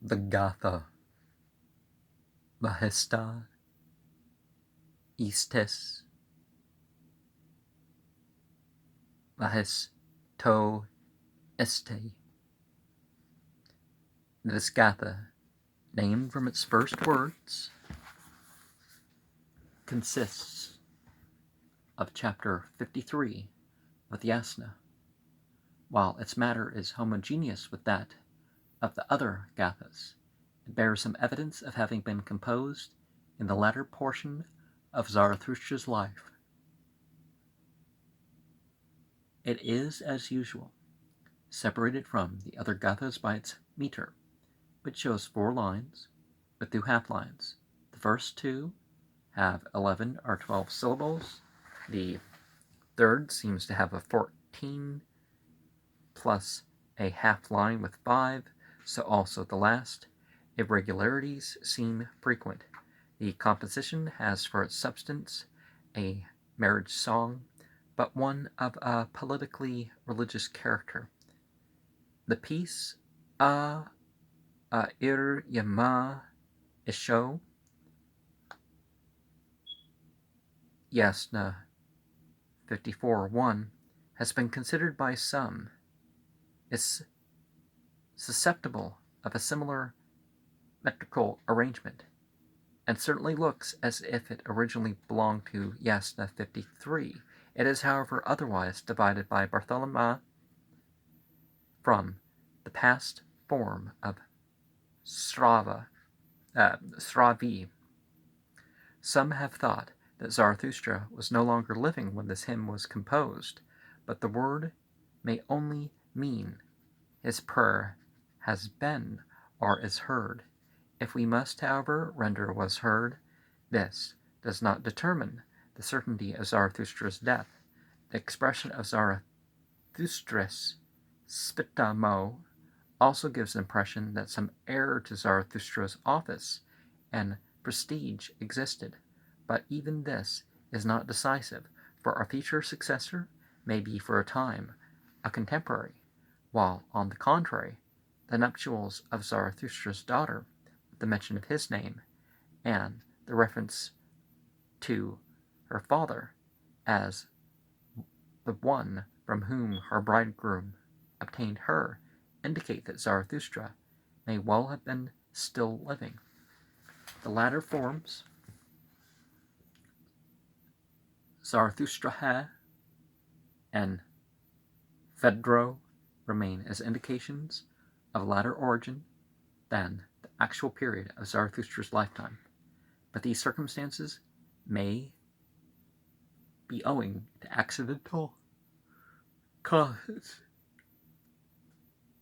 the Gatha Vahista Istis Vahistoisti. This Gatha, named from its first words, consists of chapter 53 of the Yasna, while its matter is homogeneous with that of the other Gathas. It bears some evidence of having been composed in the latter portion of Zarathustra's life. It is, as usual, separated from the other Gathas by its meter, which shows 4 lines with 2 half lines. The first 2 have 11 or 12 syllables. The third seems to have a 14 plus a half line with 5, so also the last. Irregularities seem frequent. The composition has for its substance a marriage song, but one of a politically religious character. The piece Ir Yama Isho Yasna 54:1 has been considered by some is susceptible of a similar metrical arrangement, and certainly looks as if it originally belonged to Yasna 53. It is, however, otherwise divided by Bartholomew from the past form of Sravi. Some have thought that Zarathustra was no longer living when this hymn was composed, but the word may only mean his prayer has been or is heard. If we must, however, render was heard, this does not determine the certainty of Zarathustra's death. The expression of Zarathustra's spitamo also gives the impression that some heir to Zarathustra's office and prestige existed, but even this is not decisive, for a future successor may be for a time a contemporary, while, on the contrary, the nuptials of Zarathustra's daughter, the mention of his name, and the reference to her father as the one from whom her bridegroom obtained her, indicate that Zarathustra may well have been still living. The latter forms, Zarathustraha and Phedro, remain as indications of latter origin than the actual period of Zarathustra's lifetime, but these circumstances may be owing to accidental causes.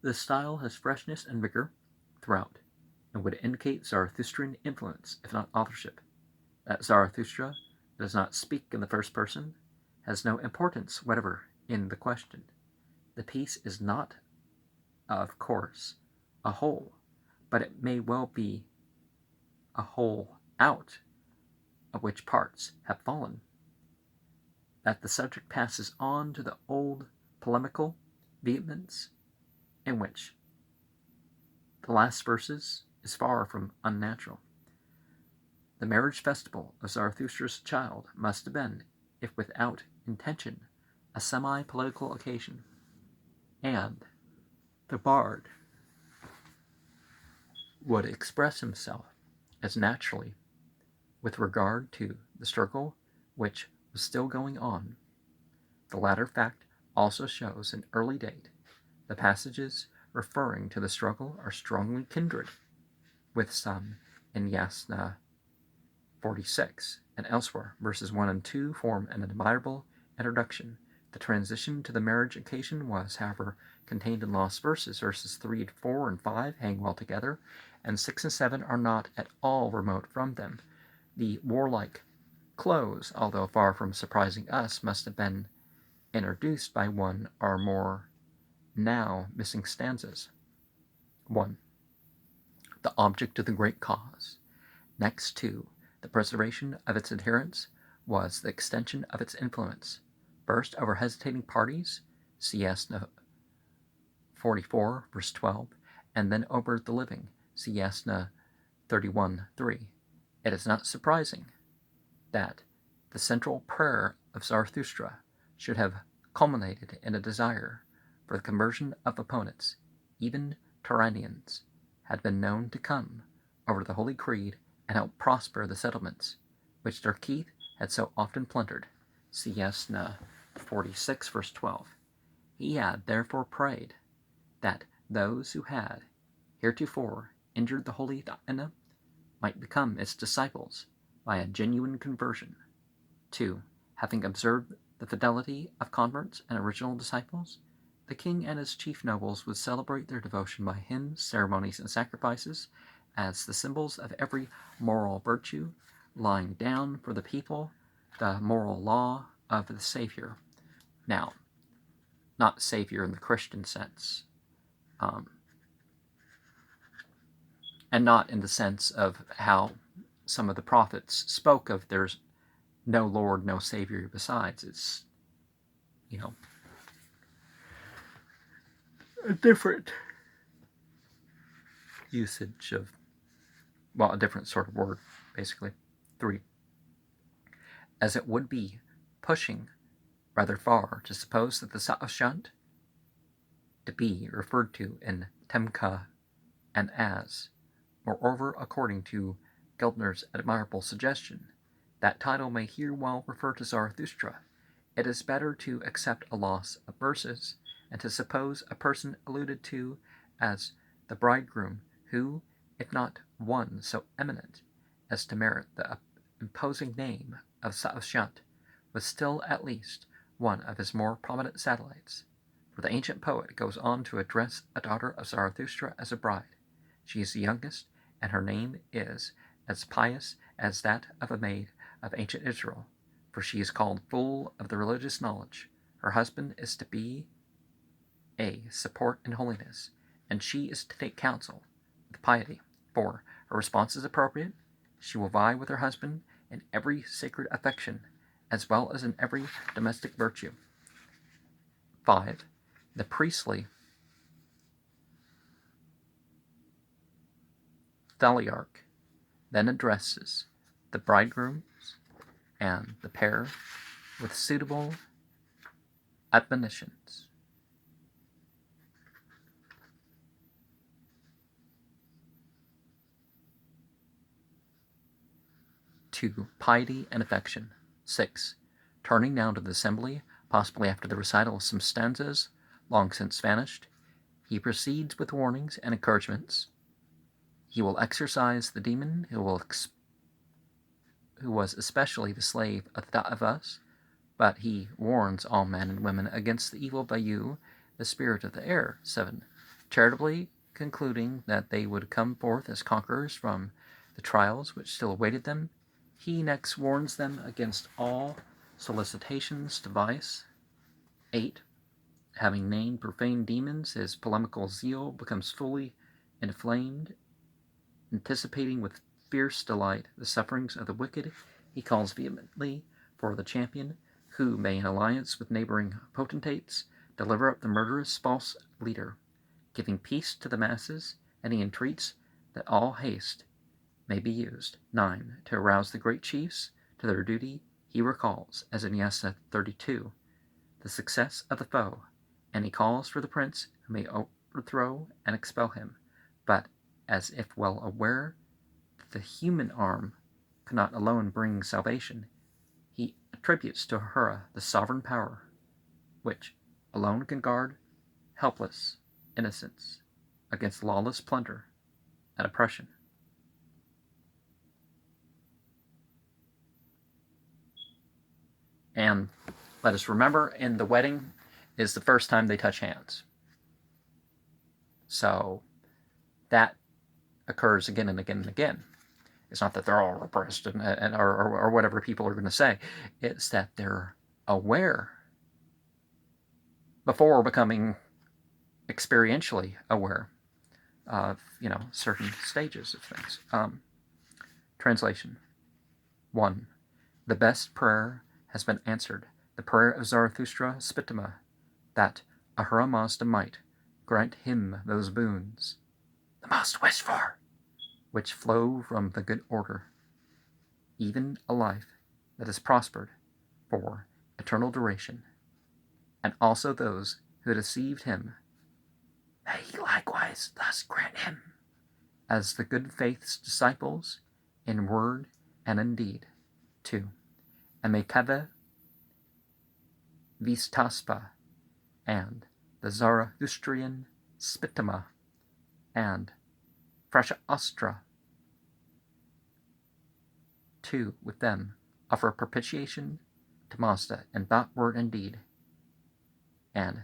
The style has freshness and vigor throughout, and would indicate Zarathustrian influence, if not authorship. That Zarathustra does not speak in the first person has no importance whatever in the question. The piece is not, of course, a whole, but it may well be a whole out of which parts have fallen. That the subject passes on to the old polemical vehemence in which the last verses is far from unnatural. The marriage festival of Zarathustra's child must have been, if without intention, a semi-political occasion, and the bard would express himself as naturally with regard to the struggle which was still going on. The latter fact also shows an early date. The passages referring to the struggle are strongly kindred with some in Yasna 46 and elsewhere. Verses 1 and 2 form an admirable introduction. The transition to the marriage occasion was, however, contained in lost verses. Verses 3 and 4 and 5 hang well together, and 6 and 7 are not at all remote from them. The warlike close, although far from surprising us, must have been introduced by one or more now missing stanzas. 1. The object of the great cause. Next, 2. The preservation of its adherents was the extension of its influence. First, over hesitating parties, CS 44, verse 12, and then over the living. See Yasna 31:3. It is not surprising that the central prayer of Zarathustra should have culminated in a desire for the conversion of opponents. Even Turanians had been known to come over the Holy Creed and help prosper the settlements which their Keith had so often plundered. See Yasna 46, verse 12. He had therefore prayed that those who had heretofore injured the Holy Dhyana might become its disciples by a genuine conversion. 2. Having observed the fidelity of converts and original disciples, the king and his chief nobles would celebrate their devotion by hymns, ceremonies, and sacrifices as the symbols of every moral virtue, laying down for the people the moral law of the Savior. Now, not Savior in the Christian sense, and not in the sense of how some of the prophets spoke of there's no Lord, no Savior besides. It's, a different usage of, a different sort of word, basically. 3. As it would be pushing rather far to suppose that the Sa'ashant to be referred to in Temka and as, moreover, according to Geldner's admirable suggestion, that title may here well refer to Zarathustra. It is better to accept a loss of verses and to suppose a person alluded to as the bridegroom who, if not one so eminent as to merit the imposing name of Sa'ashant, was still at least one of his more prominent satellites. For the ancient poet goes on to address a daughter of Zarathustra as a bride. She is the youngest, and her name is as pious as that of a maid of ancient Israel, for she is called full of the religious knowledge. Her husband is to be a support in holiness, and she is to take counsel with piety. 4. Her response is appropriate. She will vie with her husband in every sacred affection, as well as in every domestic virtue. 5. The priestly Thaliarch then addresses the bridegrooms and the pair with suitable admonitions. To piety and affection. 6. Turning now to the assembly, possibly after the recital of some stanzas long since vanished, he proceeds with warnings and encouragements. He will exorcise the demon who was especially the slave of us, but he warns all men and women against the evil Vayu, the spirit of the air. 7. Charitably concluding that they would come forth as conquerors from the trials which still awaited them, he next warns them against all solicitations to vice. 8. Having named profane demons, his polemical zeal becomes fully inflamed. Anticipating with fierce delight the sufferings of the wicked, he calls vehemently for the champion who may, in alliance with neighboring potentates, deliver up the murderous false leader, giving peace to the masses, and he entreats that all haste may be used. 9. To arouse the great chiefs to their duty, he recalls, as in Yasna 32, the success of the foe, and he calls for the prince who may overthrow and expel him, but as if well aware that the human arm cannot alone bring salvation, he attributes to Ahura the sovereign power, which alone can guard helpless innocence against lawless plunder and oppression. And let us remember, in the wedding is the first time they touch hands. So that occurs again and again and again. It's not that they're all repressed or whatever people are going to say. It's that they're aware before becoming experientially aware of, certain stages of things. Translation. 1. The best prayer has been answered. The prayer of Zarathustra Spitama, that Ahura Mazda might grant him those boons the most wished for which flow from the good order, even a life that has prospered for eternal duration, and also those who deceived him, may he likewise thus grant him, as the good faith's disciples, in word and in deed, too. And may Gatha Vahista and the Zarathustrian Spitama and Vahistoisti too with them offer propitiation to Mazda in thought, word, and deed, and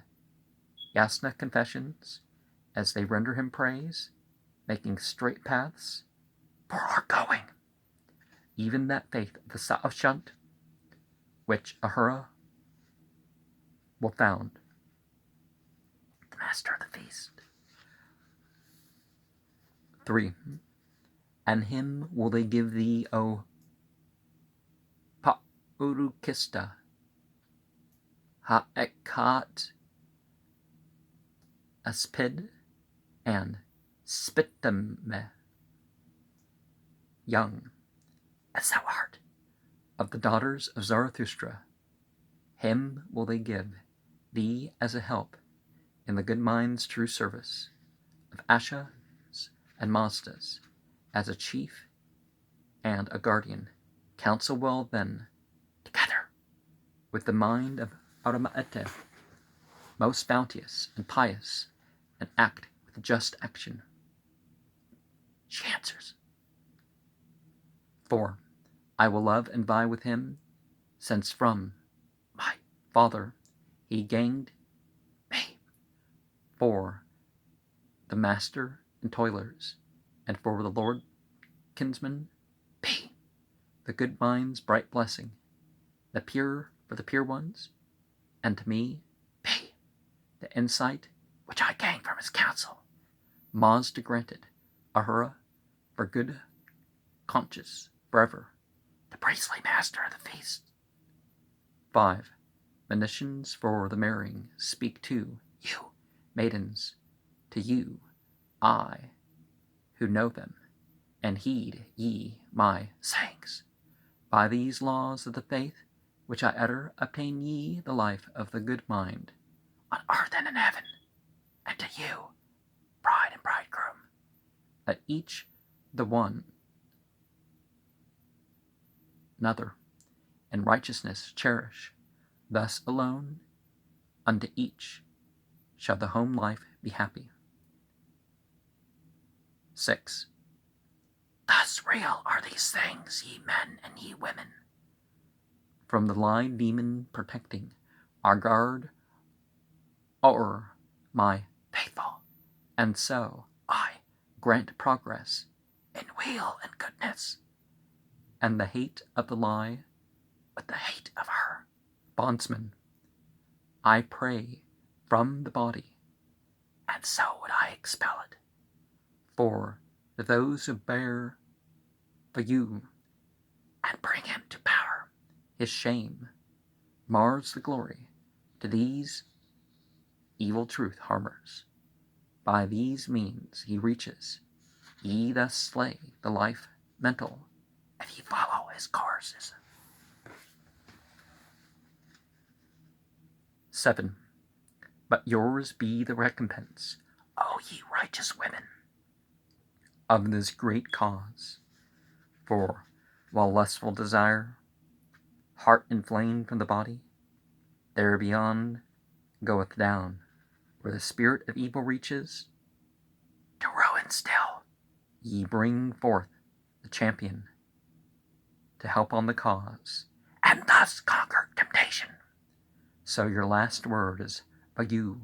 yasna confessions as they render him praise, making straight paths for our going, even that faith of the Sa'ashant, which Ahura will found, the master of the feast. 3. And him will they give thee, O Urukista, Ha'ekat Aspid, and Spitame, young as thou art, of the daughters of Zarathustra. Him will they give thee as a help in the good mind's true service, of Ashas and Mazdas, as a chief and a guardian. Counsel well then, together with the mind of Arama'ete, most bounteous and pious, and act with just action. She answers. 4. I will love and vie with him, since from my father he gained me, for the master and toilers, and for the Lord kinsman be the good mind's bright blessing, the pure for the pure ones, and to me be the insight which I gain from his counsel. Mazda granted, Ahura for good conscience forever, the priestly master of the feast. 5. Monitions for the marrying speak to you, maidens, to you, I, who know them, and heed ye my sayings. By these laws of the faith which I utter, obtain ye the life of the good mind, on earth and in heaven, and to you, bride and bridegroom, let each the one another in righteousness cherish. Thus alone unto each shall the home life be happy. 6. Thus real are these things, ye men and ye women. From the lying demon protecting our guard o'er my faithful, and so I grant progress in weal and goodness, and the hate of the lie with the hate of her bondsman. I pray from the body, and so would I expel it. For to those who bear for you and bring him to power, his shame mars the glory. To these evil truth harmers. By these means he reaches. Ye thus slay the life mental, if ye follow his courses. 7. But yours be the recompense, O ye righteous women, of this great cause. For while lustful desire, heart inflamed from the body, there beyond goeth down, where the spirit of evil reaches, to ruin still, ye bring forth the champion to help on the cause, and thus conquer temptation. So your last word is Vayu,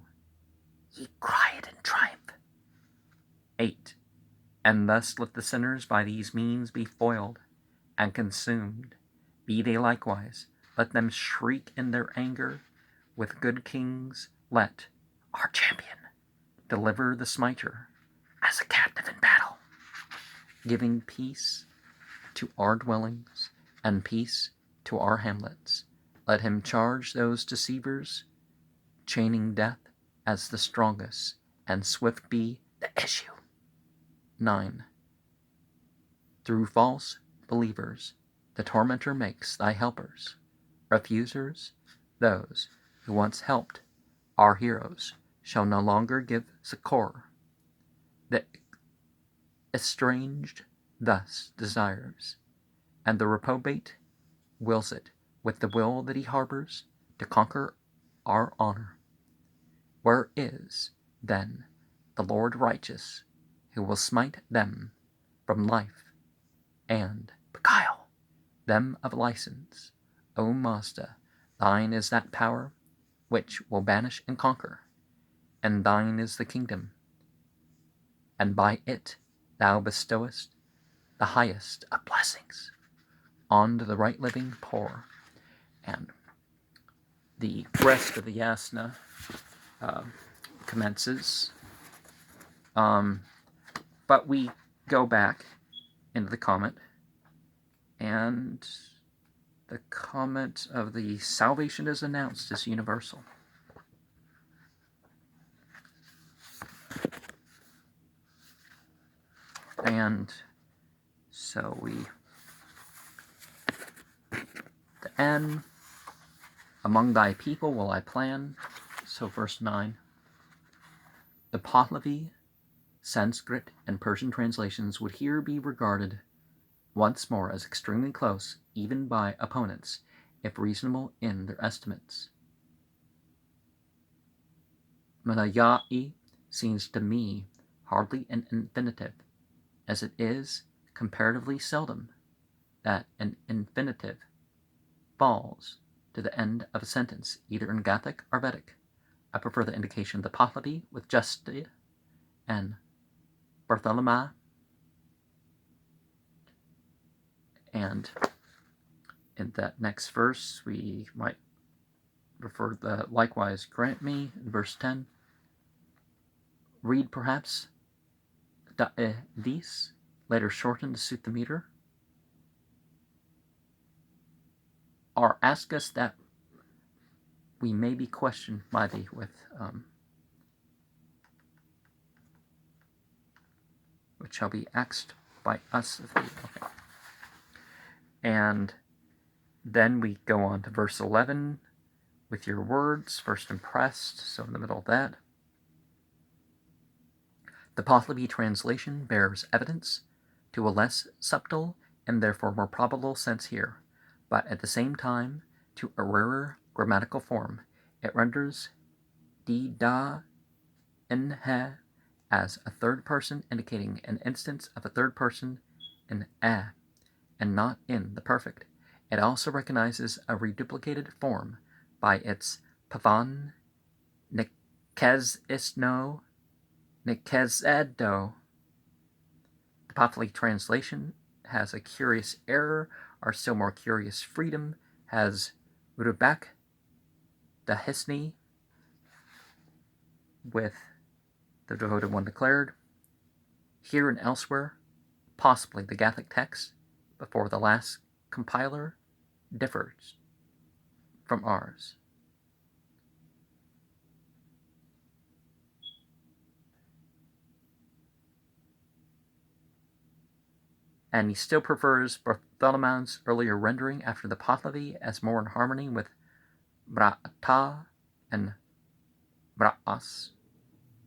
ye cry it in triumph. 8. And thus let the sinners by these means be foiled and consumed. Be they likewise, let them shriek in their anger. With good kings let our champion deliver the smiter as a captive in battle, giving peace to our dwellings and peace to our hamlets. Let him charge those deceivers, chaining death as the strongest, and swift be the issue. 9. Through false believers, the tormentor makes thy helpers. Refusers, those who once helped our heroes, shall no longer give succor. The estranged thus desires, and the reprobate wills it with the will that he harbors to conquer our honor. Where is, then, the Lord righteous, who will smite them from life and beguile them of license? O Mazda, thine is that power which will banish and conquer, and thine is the kingdom, and by it thou bestowest the highest of blessings on to the right living poor. And the rest of the yasna commences. But we go back into the comment, and the comment of the salvation is announced as universal. And so the end, among thy people will I plan. So verse 9. The Pahlavi, Sanskrit, and Persian translations would here be regarded once more as extremely close, even by opponents, if reasonable in their estimates. Manayai seems to me hardly an infinitive, as it is comparatively seldom that an infinitive falls to the end of a sentence, either in Gathic or Vedic. I prefer the indication of the Pahlavi with Justi and Bartholomai. And in that next verse, we might refer the likewise grant me in verse 10. Read perhaps da these, later shortened to suit the meter. Or ask us that we may be questioned by thee with which shall be asked by us of thee. Okay. And then we go on to verse 11 with your words, first impressed, so in the middle of that. The Pahlavi translation bears evidence to a less subtle and therefore more probable sense here, but at the same time to a rarer grammatical form. It renders di da in he as a third person, indicating an instance of a third person in a, and not in the perfect. It also recognizes a reduplicated form by its pavan nikezisno nikezedo. The Pahlavi translation has a curious error, or still more curious freedom, has Rubak Dahisni with the devoted one declared. Here and elsewhere, possibly the Gathic text before the last compiler differs from ours. And he still prefers Bartholomew's earlier rendering after the Pahlavi as more in harmony with Brata and Braas.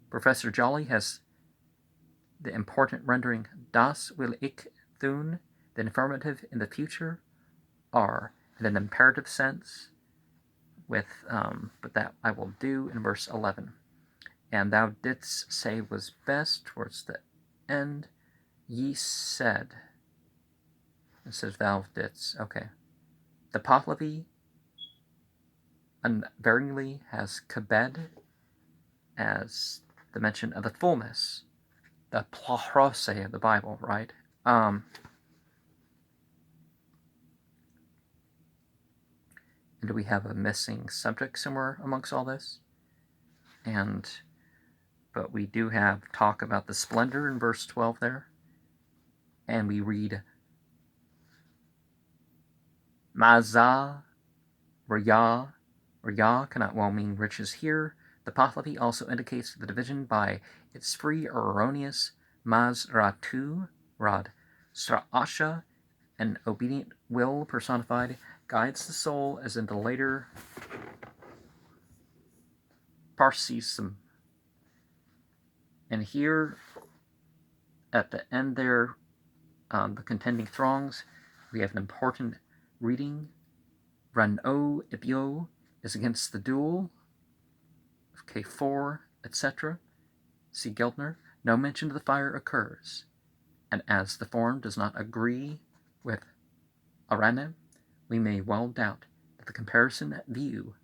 Professor Jolly has the important rendering Das will ik doen, the affirmative in the future, are in an imperative sense, with but that I will do in verse 11. And thou didst say was best towards the end. Ye said. It says thou didst. Okay. The Pahlavi unvaryingly has kabed as the mention of the fullness, the plurose of the Bible, right? And do we have a missing subject somewhere amongst all this? But we do have talk about the splendor in verse 12 there. And we read Maza Raya. Raya cannot well mean riches here. The Pahlavi also indicates the division by its free or erroneous Mazratu, Rad, Sra'asha, an obedient will personified, guides the soul, as in the later Parsism. And here, at the end there, the contending throngs, we have an important reading. Ran-o ibyo is against the duel of K4, etc. See Geltner. No mention of the fire occurs, and as the form does not agree with Arane, we may well doubt that the comparison view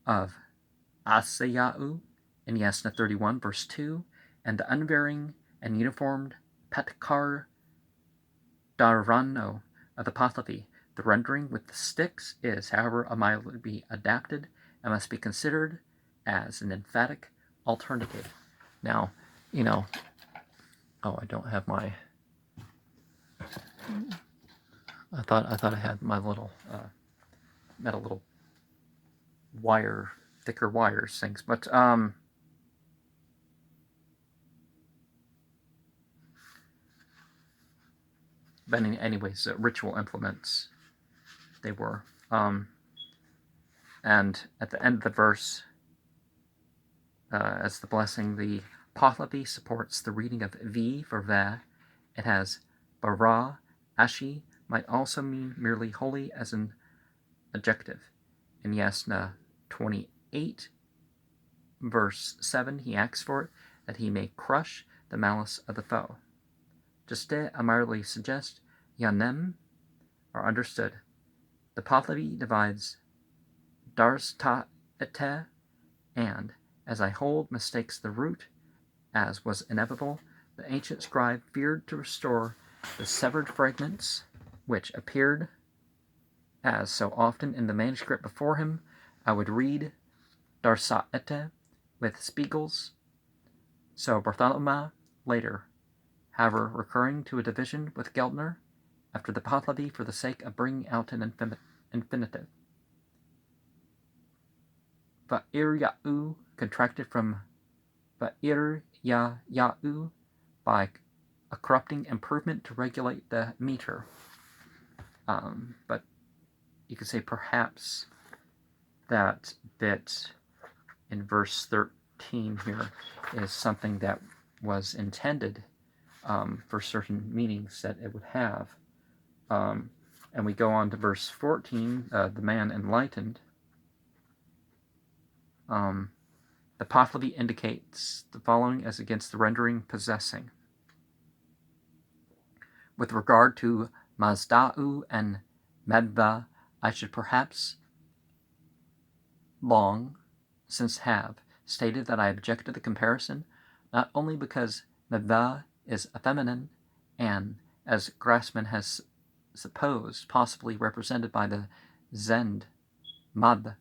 of Asayau in Yasna 31 verse 2 and the unvarying and uniformed Patkar Dharano of the Pahlavi, the rendering with the sticks is, however, mildly be adapted and must be considered as an emphatic alternative. Now, I don't have my. I thought I had my little metal little wire, thicker wires things, but anyways, ritual implements they were. And at the end of the verse, as the blessing, the Pahlavi supports the reading of V for Ve. It has Bara, Ashi, might also mean merely holy as an adjective. In Yasna 28, verse 7, he asks for it, that he may crush the malice of the foe. Juste merely suggests Yanem are understood. The Pahlavi divides Darsta ete and, as I hold, mistakes the root, as was inevitable. The ancient scribe feared to restore the severed fragments which appeared as so often in the manuscript before him. I would read Darsa ete with Spiegels. So Bartholomew later, however, recurring to a division with Geltner after the Pahlavi for the sake of bringing out an infinitive. Va'irya'u, contracted from Va'ir-ya-ya'u, by a corrupting improvement to regulate the meter. But you could say perhaps that bit in verse 13 here is something that was intended for certain meanings that it would have. And we go on to verse 14, the man enlightened. The Pahlavi indicates the following as against the rendering possessing. With regard to Mazda'u and Medva, I should perhaps long since have stated that I object to the comparison, not only because Medva is a feminine and, as Grassman has supposed, possibly represented by the Zend, Mad,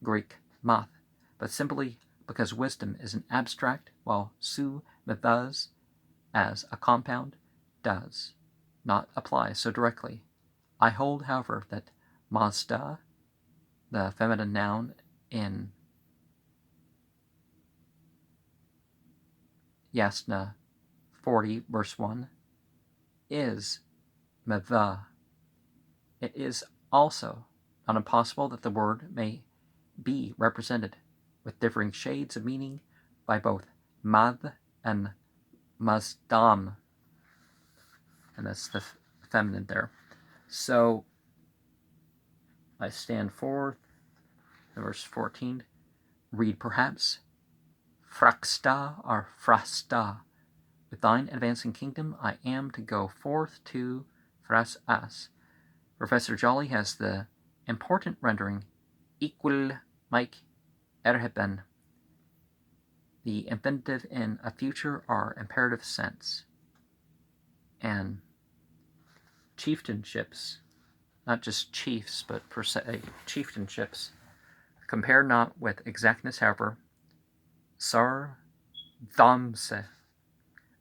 Greek math, but simply because wisdom is an abstract, while Su Medvas, as a compound, does not apply so directly. I hold, however, that Mazda, the feminine noun in Yasna 40, verse 1, is Medva. It is also not impossible that the word may be represented with differing shades of meaning by both Mad and Mazdam. And that's the feminine there. So I stand forth, verse 14, read perhaps, Fraxta or Frasta. With thine advancing kingdom I am to go forth to Fras As. Professor Jolly has the important rendering, Equal Mike Erheben. The infinitive in a future or imperative sense. And chieftainships, not just chiefs, but per se chieftainships, compare not with exactness, however, Sar Dhamse.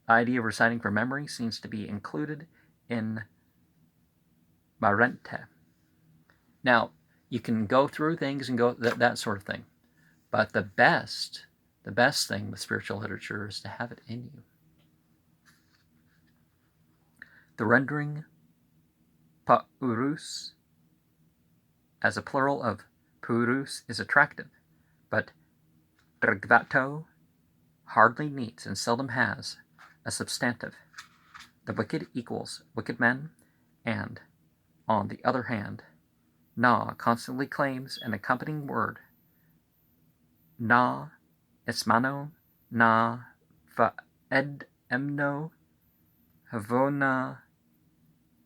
The idea of reciting from memory seems to be included in Marente. Now, you can go through things and go that sort of thing, but the best thing with spiritual literature is to have it in you. The rendering paurus as a plural of purus is attractive, but drgvato hardly meets and seldom has a substantive. The wicked equals wicked men, and, on the other hand, na constantly claims an accompanying word. Na esmano, na faed emno, havona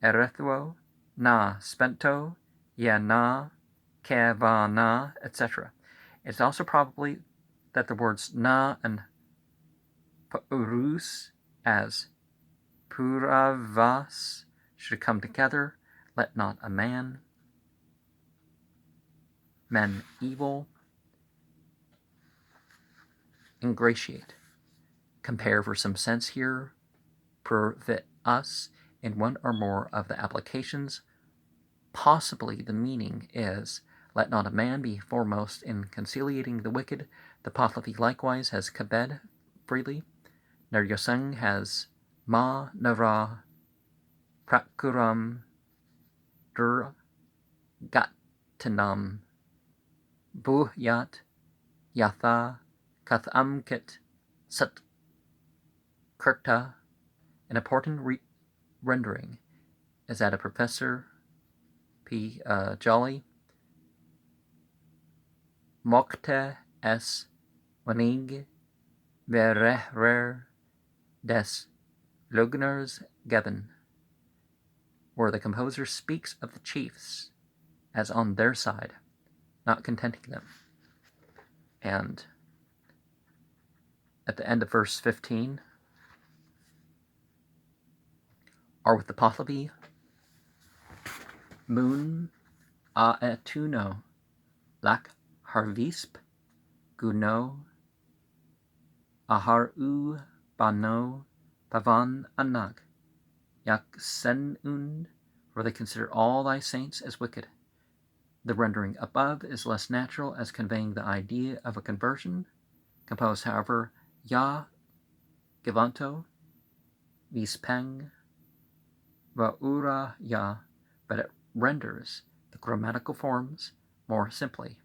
erethuo, na spento, ya na kavana, etc. It's also probably that the words na and paurus as puravas should come together. Let not a man, men evil, ingratiate. Compare for some sense here, pervit us in one or more of the applications. Possibly the meaning is, let not a man be foremost in conciliating the wicked. The Pahlavi likewise has kabed freely. Naryosang has ma nara prakuram dur gatanam buhyat yatha kathamkit sat kurta. An important rendering is that of Professor P. Jolly. Mokte es wanig verehrer des Lugners Geben, where the composer speaks of the chiefs as on their side, not contenting them. And at the end of verse 15, are with the Pahlavi moon aetuno lak harvisp guno aharu bano pavan anag yak senun, where they consider all thy saints as wicked. The rendering above is less natural as conveying the idea of a conversion, composed, however, ya givanto vispeng vaura ya, but it renders the grammatical forms more simply.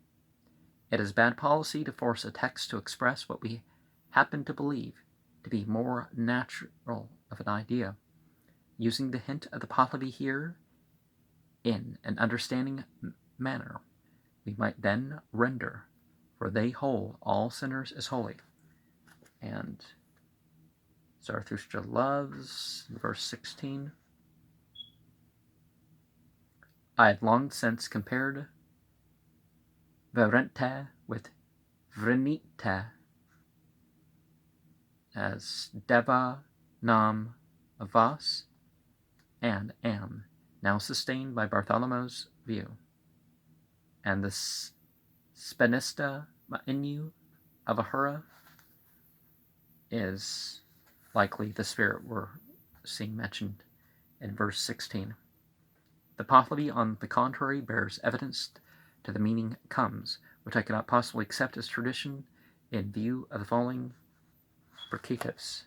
It is bad policy to force a text to express what we happen to believe to be more natural of an idea. Using the hint of the Pahlavi here in an understanding manner, we might then render, for they hold all sinners as holy. And Zarathustra loves, verse 16, I had long since compared Verente with Vrenite as Deva Nam Avas, and am now sustained by Bartholomew's view. And the Spenista Ma'inu of Ahura is likely the spirit we're seeing mentioned in verse 16. The Pahlavi, on the contrary, bears evidence to the meaning comes, which I cannot possibly accept as tradition in view of the following precatives.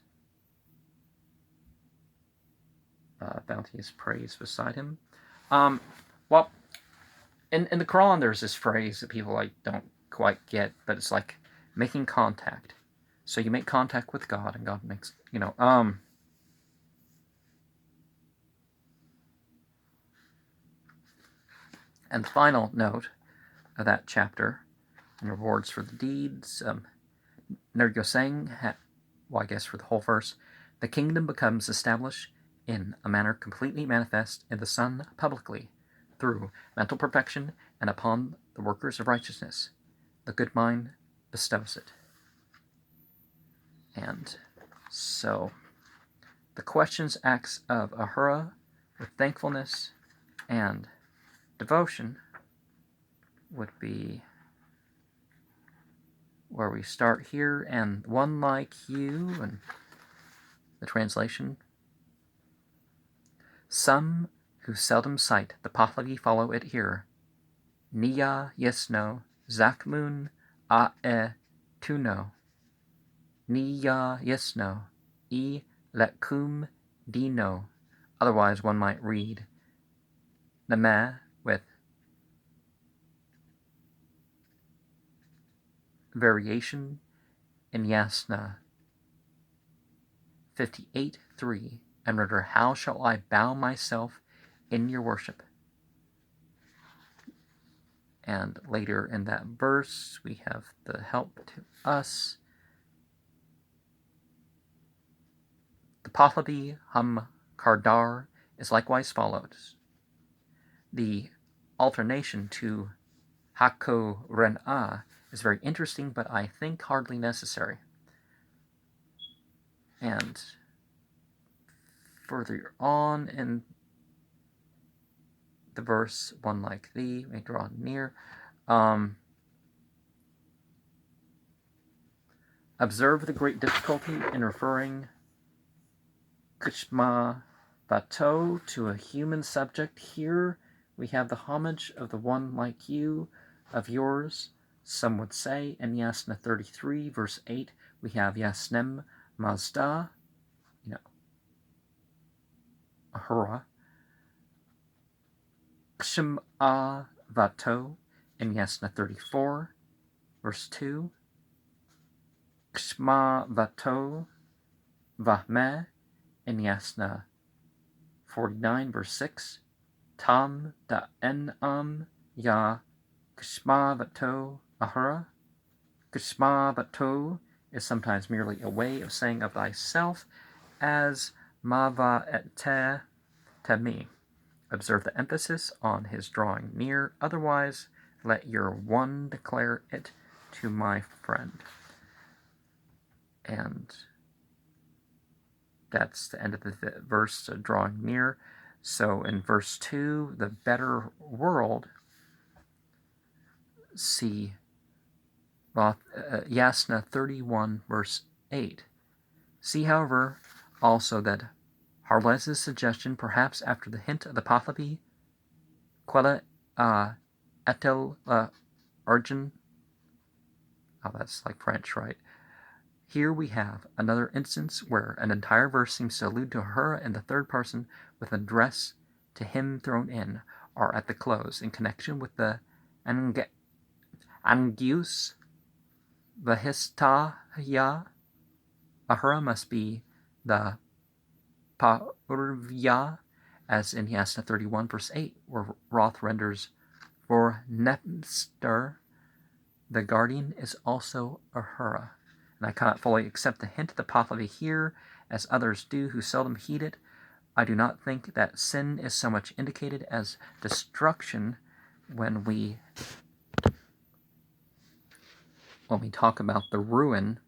Bounteous praise beside him. Well, in the Quran, there's this phrase that people don't quite get, but it's like making contact. So you make contact with God, and God makes, And the final note of that chapter, and rewards for the deeds, Nergyoseng, I guess for the whole verse, the kingdom becomes established in a manner completely manifest in the Son publicly, through mental perfection and upon the workers of righteousness. The good mind bestows it. And so, the questions, acts of Ahura with thankfulness and devotion would be where we start here, and one like you, and the translation. Some who seldom cite the Pahlavi follow it here. Niya yesno zakmun ae tuno. Niya yesno I lekum dino Otherwise, one might read Name with variation in Yasna 58:3 and render, how shall I bow myself in your worship? And later in that verse, we have the help to us. The Pahlavi Hum Kardar is likewise follows. The alternation to Hako Ren A is very interesting, but I think hardly necessary. And further on in the verse, one like thee may draw near. Observe the great difficulty in referring Kshma Vato to a human subject. Here we have the homage of the one like you, of yours, some would say. In Yasna 33, verse 8, we have Yasnem Mazda, Ahura. Kshma Vato in Yasna 34, verse 2. Kshma Vato Vahme in Yasna 49, verse 6. Tam da en ya Kshma Vato Ahura. Kshma Vato is sometimes merely a way of saying of thyself, as Mava et te me. Observe the emphasis on his drawing near, otherwise let your one declare it to my friend. And that's the end of the verse, drawing near. So in verse 2, the better world, see Yasna 31, verse 8. See, however, also that Harlez's suggestion, perhaps after the hint of the Pahlavi, Quella etel argent, that's like French, right? Here we have another instance where an entire verse seems to allude to her in the third person, with an address to him thrown in, or at the close, in connection with the Angius Vahista Ahura must be the Paurvya, as in Yasna 31, verse 8, where Roth renders, for Nepster, the guardian, is also Ahura. And I cannot fully accept the hint of the Pahlavi here, as others do who seldom heed it. I do not think that sin is so much indicated as destruction when we talk about the ruin